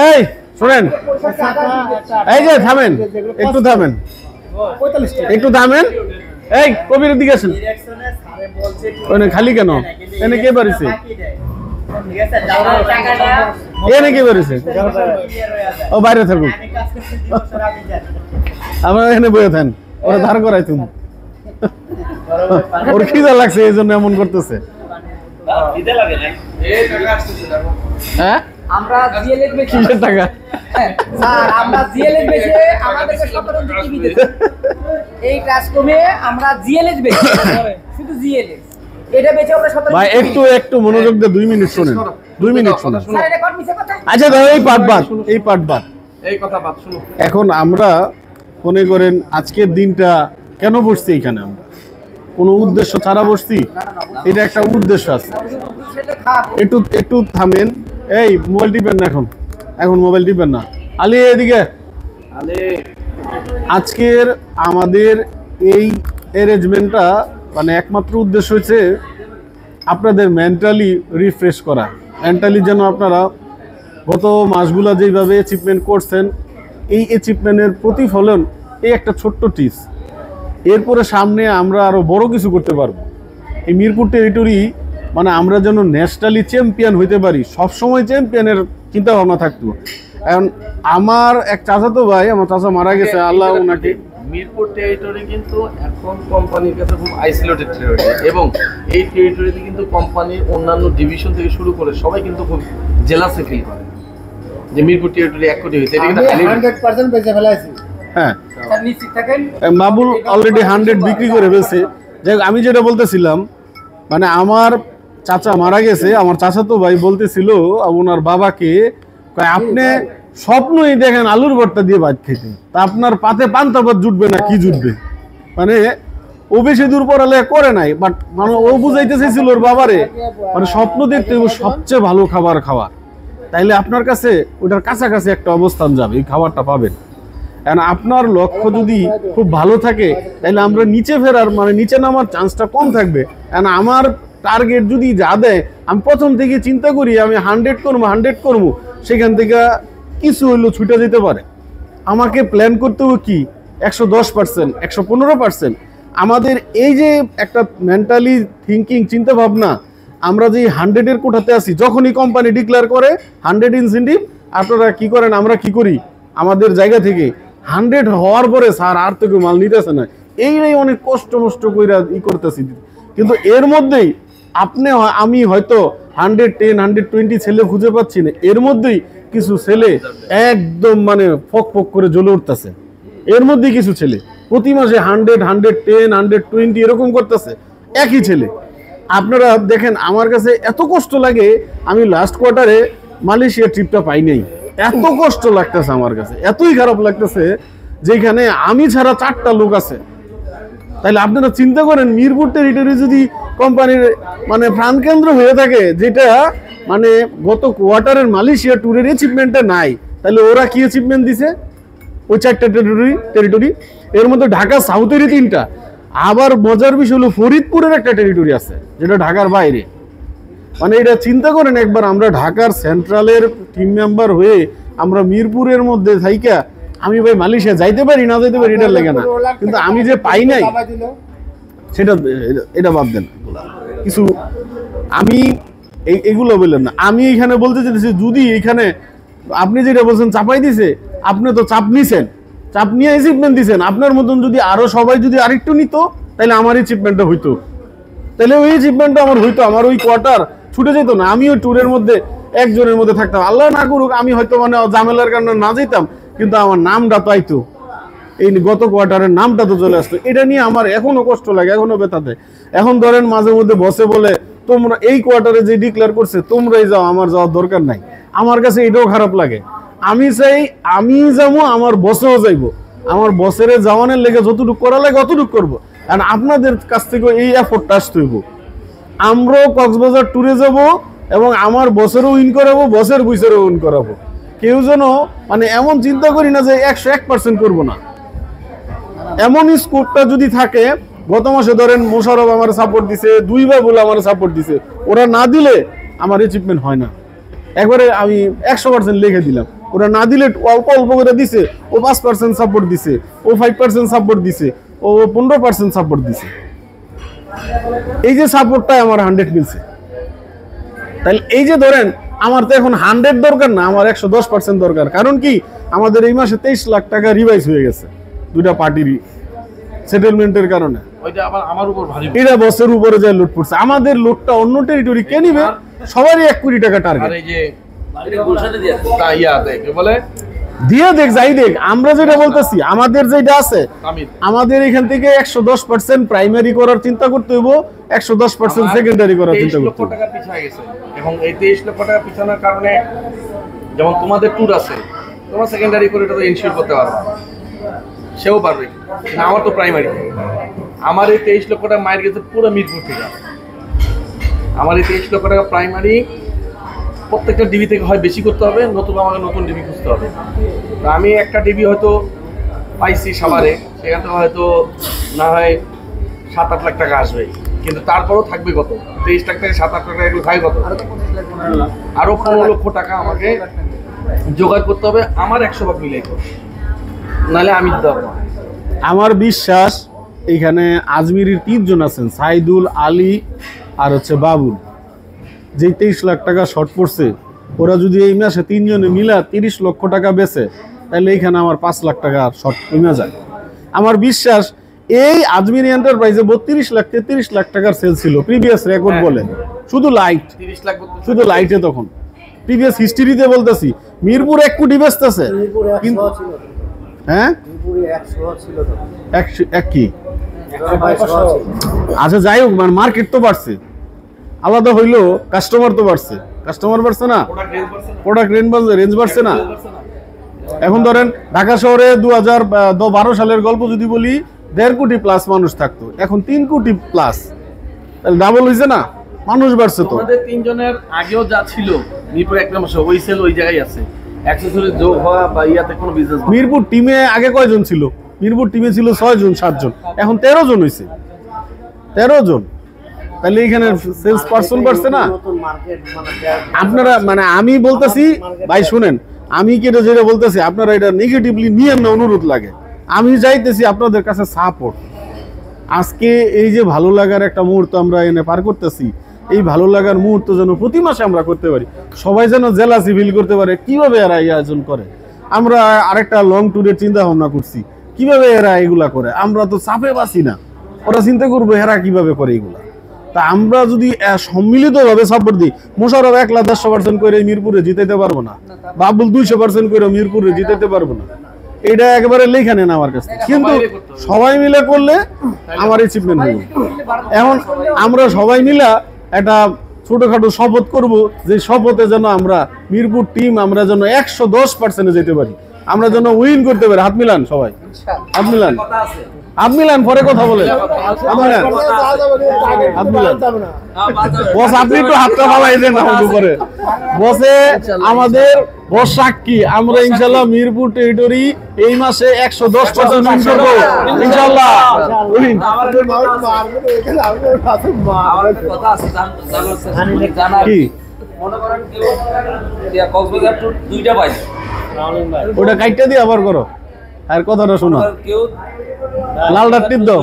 এই শুনেন, এই যে থামেন, একটু থামেন, একটু থামেন। এই কবির দিকে আসেন। খালি কেন? এনে কে বাড়িছে? এনে কে বাড়িছে? ও বাইরে থাকুন, আমরা এখানে বয়ে থাকেন। ওরা ধার করাই তুমি, ওর খিদা লাগছে এই জন্য এমন করতেছে। হ্যাঁ আমরা জিএলএস বেচি টাকা স্যার, আমরা জিএলএস বেচে আমাদেরকে সাধারণ টিভি দিতে। এই কাস্টমে আমরা জিএলএস বেচি, শুধু জিএলএস এটা বেচে আমরা সাধারণ। ভাই একটু মনোযোগ দিয়ে 2 মিনিট শুনেন, 2 মিনিট শুনেন। স্যার এটা কোন মিছে কথা? আচ্ছা দাও, এই পার্ট বাদ, এই কথা বাদ শুনো। এখন আমরা মনে করেন আজকের দিনটা কেন বসছি এখানে? আমরা কোনো উদ্দেশ্য ছাড়া বসছি? এটা একটা উদ্দেশ্য আছে। একটু থামেন। এই মোবাইল টিপেন না, এখন মোবাইল টিপেন না। আলী এদিকে। আজকের আমাদের এই অ্যারেঞ্জমেন্টটা মানে একমাত্র উদ্দেশ্য হচ্ছে আপনাদের মেন্টালি রিফ্রেশ করা। মেন্টালি যেন আপনারা গত মাসগুলা যেভাবে অ্যাচিভমেন্ট করছেন, এই অ্যাচিভমেন্টের প্রতিফলন এই একটা ছোট্ট টিপস। এরপরে সামনে আমরা আরো বড় কিছু করতে পারবো। এই মিরপুর টেরিটরি মানে আমরা যেন ন্যাশনালি চ্যাম্পিয়ন হইতে পারি, সবসময় চ্যাম্পিয়নের চিন্তা ভাবনা থাকতো। এখন আমার এক চাচাতো ভাই, আমার চাচা মারা গেছে, আল্লাহ ওনাকে। মিরপুর টেরিটরি কিন্তু এখন কোম্পানির কাছে খুব আইসোলেটেড টেরিটরি, এবং এই টেরিটরিতে কিন্তু কোম্পানির অন্যান্য ডিভিশন থেকে শুরু করে সবাই কিন্তু খুব জেলাসি ফিল করে যে মিরপুর টেরিটরি 1 কোটি হয়েছে। এটা কিন্তু 100% বেচে ফেলাইছি। হ্যাঁ, স্যার নিশ্চিত থাকেন, বাবুল অলরেডি 100 বিক্রি করে ফেলছে। যে আমি যেটা বলতেছিলাম, মানে আমার চাচা মারা গেছে, আমার চাচাতো ভাই বলতেছিল ওনার বাবাকে, আপনি স্বপ্নই দেখেন আলুর ভর্তা দিয়ে ভাত খেতে, তা আপনার পাতে পান্তা ভাত জুটবে না কি জুটবে? মানে ও বেশি দূর পড়ালেখা করে নাই, বাট মানে ও বুঝাইতে চাইছিল ওর বাবারে মানে স্বপ্ন দেখতে সবচেয়ে ভালো খাবার খাওয়া, তাইলে আপনার কাছে ওটার কাছাকাছি একটা অবস্থান যাবে, এই খাবারটা পাবেন। কারণ আপনার লক্ষ্য যদি খুব ভালো থাকে তাহলে আমরা নিচে ফেরার মানে নিচে নামার চান্সটা কম থাকবে। কারণ আমার টার্গেট যদি যা দেয়, আমি প্রথম থেকে চিন্তা করি আমি 100 করবো, সেখান থেকে কিছু হইলো ছুটে যেতে পারে। আমাকে প্ল্যান করতে হবে কি 110%, 115%। আমাদের এই যে একটা মেন্টালি থিঙ্কিং চিন্তা ভাবনা, আমরা যে 100-এর কোঠাতে আছি, যখনই কোম্পানি ডিক্লেয়ার করে 100 ইনসেন্টিভ, আপনারা কি করেন, আমরা কি করি আমাদের জায়গা থেকে 100 হওয়ার পরে স্যার আর তো কেউ মাল নিতেছে না, এই অনেক কষ্ট করে করতেছি। কিন্তু এর মধ্যেই আমি হয়তো 110, 120 ছেলে খুঁজে পাচ্ছি না, এর মধ্যেই কিছু ছেলে একদম মানে ফক করে জ্বলে উঠতেছে। এর মধ্যেই কিছু ছেলে প্রতি মাসে 100, 110, 120 এরকম করতেছে, একই ছেলে। আপনারা দেখেন, আমার কাছে এত কষ্ট লাগে, আমি লাস্ট কোয়ার্টারে মালয়েশিয়া ট্রিপটা পাই নাই, এত কষ্ট লাগতেছে আমার কাছে, এতই খারাপ লাগতেছে যেখানে আমি ছাড়া 4টা লোক আছে। তাহলে আপনারা চিন্তা করেন, মিরপুর টেরিটরি যদি কোম্পানির মানে প্রাণকেন্দ্র হয়ে থাকে, যেটা মানে গত কোয়ার্টারের মালয়েশিয়া ট্যুরের অ্যাচিভমেন্টটা নাই, তাহলে ওরা কি অ্যাচিভমেন্ট দিছে? ওই 4টা টেরিটরি, এর মধ্যে ঢাকা সাউথেরই 3টা। আবার মজার বিষয় হলো ফরিদপুরের একটা টেরিটরি আছে যেটা ঢাকার বাইরে। মানে এটা চিন্তা করেন একবার, আমরা ঢাকার সেন্ট্রালের টিম মেম্বার হয়ে আমরা মিরপুরের মধ্যে থাইকা, আমি ভাই মালয়েশিয়া যাইতে পারি না যাইতে পারি এটার লেগে না, কিন্তু আমি যে পাই নাই সেটা, এটা বাদ দেন কিছু। আমি এগুলো বললেন না, আমি এখানে বলতে চাইছি, যদি এখানে আপনি যেটা বলছেন চাপাই দিছে, আপনি তো চাপ নিছেন, চাপ নিয়ে অ্যাচিভমেন্ট দিছেন, আপনার মতন যদি আরো সবাই যদি আরেকটু নিত, তাহলে আমার অ্যাচিভমেন্টটা হইতো, তাহলে ওই অ্যাচিভমেন্টটা আমার হইতো, আমার ওই কোয়ার্টার ছুটে যেত না, আমি ওই ট্যুরের মধ্যে একজনের মধ্যে থাকতাম। আল্লাহ না করুক আমি হয়তো মানে ঝামেলার কারণে না যেতাম, কিন্তু আমার নামটা তো আইতো, এই গত কোয়ার্টারের নামটা তো চলে আসতো। এটা নিয়ে আমার এখনো কষ্ট লাগে, এখনো ব্যথা দেয়। এখন ধরেন মাঝে মধ্যে বসে বলে, তোমরা এই কোয়ার্টারে যে ডিক্লেয়ার করছে তোমরাই যাও, আমার যাওয়ার দরকার নাই। আমার কাছে এটাও খারাপ লাগে। আমি চাই আমি যাবো, আমার বসেও যাইবো, আমার বসের যাওয়ানের লেগে যতটুকু করা লাগে অতটুকু করবো। আর আপনাদের কাছ থেকে এই এফোর্টটা আসতে হইব। আমরাও কক্সবাজার ট্যুরে যাব এবং আমার বসেরও উইন করাবো, বসের বুঝেরও উইন করাবো। কেউ যেন মানে এমন চিন্তা করি না যে 101% করবো না। এমনই স্কোপটা যদি থাকে, গত মাসে ধরেন মোশারফ আমার সাপোর্ট দিছে, 2 ভাই বলে আমার সাপোর্ট দিছে, ওরা না দিলে আমার অ্যাচিভমেন্ট হয় না। একবারে আমি 100% লিখে দিলাম। ওরা না দিলে অল্প অল্প করে দিছে, ও 5% সাপোর্ট দিছে, ও 5% সাপোর্ট দিছে, ও 15% সাপোর্ট দিছে। এই যে সাপোর্টটা আমার 100 মিলছে। তাহলে এই যে ধরেন আমার তো এখন 100 দরকার না, আমার 110% দরকার। কারণ কি আমাদের এই মাসে 23 লাখ টাকা রিভাইজ হয়ে গেছে দুইটা পার্টিরই সেটেলমেন্টের কারণে। ওইটা আবার আমার উপর ভারী। এটা বছরের উপরে যায় লুট পড়ছে। আমাদের লুটটা অন্য টেরিটরি কে নিবে? সবারই 1 কোটি টাকা আর টার্গেট। এই যে তা ইয়া দেখে বলে দিয়ে দেখ যাই দেখ, আমরা যেটা বলতেছি আমাদের যেটা আছে, তামিল আমাদের এখান থেকে 110% প্রাইমারি করার চিন্তা করতে হইব, 110% সেকেন্ডারি করার চিন্তা 23 করতে লক্ষ হইব। টাকা পিছায় গেছে এবং এই 23 লক্ষ টাকা পিছানোর কারণে যেমন তোমাদের ট্যুর আছে, তোমার সেকেন্ডারি করে এটা তো ইনশিওর করতে পারবে না। সেও পারবে না, আমার তো প্রাইমারি। আমার এই 23 লক্ষ টাকা মায়ের গেছে পুরো মিরপুর থেকে। আমার এই 23 লক্ষ টাকা প্রাইমারি প্রত্যেকটা ডিবি থেকে হয় বেশি করতে হবে, নতুন আমাকে নতুন ডিবি খুঁজতে হবে। তো আমি একটা ডিবি হয়তো পাইছি সাভারে, সেখান থেকে হয়তো না হয় 7-8 লাখ টাকা আসবে, কিন্তু তারপরেও থাকবে কত? 23 লাখ থেকে 7-8 লাখ টাকা এগুলো খাই কত? আরো 15 লক্ষ টাকা আমাকে জোগাড় করতে হবে আমার 100 ভাগ মিলে, নাহলে আমি দিতে পারবো না। আমার বিশ্বাস এখানে আজমিরির 3 জন আছেন, সাইদুল, আলী আর হচ্ছে বাবুল। যে 23 লাখ টাকা শর্ট পড়ছে, ওরা যদি এই মাসে 3 জনে মিলা 30 লক্ষ টাকা বেচে, তাহলে এইখানে আমার 5 লাখ টাকা শর্ট কমে যায়। আমার বিশ্বাস এই আজমিরি এন্টারপ্রাইজে 32 লাখ 33 লাখ টাকার সেল ছিল প্রিভিয়াস রেকর্ড বলে, শুধু লাইট, 30 লাখ বলতে শুধু লাইটে। তখন প্রিভিয়াস হিস্ট্রিতে বলতেছি মিরপুর 1 কোটি বেচতেছে, কিন্তু হ্যাঁ 1 কি আচ্ছা যাই হোক, মানে মার্কেট তো বাড়ছে, আলাদা হইলো কাস্টমার তো বাড়ছে, কাস্টমার বাড়ছে না, প্রোডাক্ট রেঞ্জ বাড়ছে না। এখন ধরেন ঢাকা শহরে 2012 সালের গল্প যদি বলি 1.5 কোটি প্লাস মানুষ থাকতো, এখন 3 কোটি প্লাস, তাহলে ডাবল হয়েছে না, মানুষ বাড়ছে তো। আমাদের 3 জনের আগেও যা ছিল মিরপুর 1 নম্বর ওই সেল ওই জায়গায় আছে, অ্যাকসেসরি যোগ হওয়া বা ইয়াতে কোনো বিজনেস। মিরপুর টিমে আগে কয়জন ছিল? মিরপুর টিমে ছিল 6 জন 7 জন, এখন 13 জন হয়েছে, 13 জন। তাহলে এখানে সেলস পার্সন বাড়ছে না। আপনারা মানে আমি বলতেছি ভাই শুনেন, আমি কি এটা যেটা বলতেছি আপনারা এটা নেগেটিভলি নিয়েন না, অনুরোধ লাগে। আমি চাইতেছি আপনাদের কাছে সাপোর্ট। আজকে এই যে ভালো লাগার একটা মুহূর্ত আমরা এনে পার করতেছি, এই ভালো লাগার মুহূর্ত যেন প্রতি মাসে আমরা করতে পারি, সবাই যেন জেলাসি ফিল করতে পারে। কিভাবে এরা এই আয়োজন করে? আমরা আরেকটা লং ট্যুরের চিন্তা ভাবনা করছি, কিভাবে এরা এগুলা করে। আমরা তো চাপে বাসি না, ওরা চিন্তা করবো এরা কিভাবে করে এগুলা। তা আমরা যদি সম্মিলিতভাবে সাপোর্ট দিই, মোশাররফ 1,100% করে মিরপুরে জিতাইতে পারবো না, বাবুল 200% করে মিরপুরে জিতাইতে পারবো না। এটা একেবারে লেখা নেন আমার কাছে, কিন্তু সবাই মিলে করলে আমার অ্যাচিভমেন্ট হবে। এখন আমরা সবাই মিলে একটা ছোটখাটো শপথ করব, যে শপথে যেন আমরা মিরপুর টিম আমরা যেন 110% যেতে পারি, আমরা যেন উইন করতে পারি। হাত মিলান সবাই, হাত মিলান, হাত মিলান, পরে কথা বলেন। হাত মিলান, হাত মিলান। বস আপনি একটু হাতটা ফালাই দেন আমাদের উপরে। বসে আমাদের বস সাক্ষী, আমরা ইনশাল্লাহ মিরপুর টেরিটরি এই মাসে 110% উইন করবো ইনশাল্লাহ। উইন কি ওটা কাইটটা দিয়ে আবার করো, আর কথাটা শোনো, লাল ডাক টিপ দাও।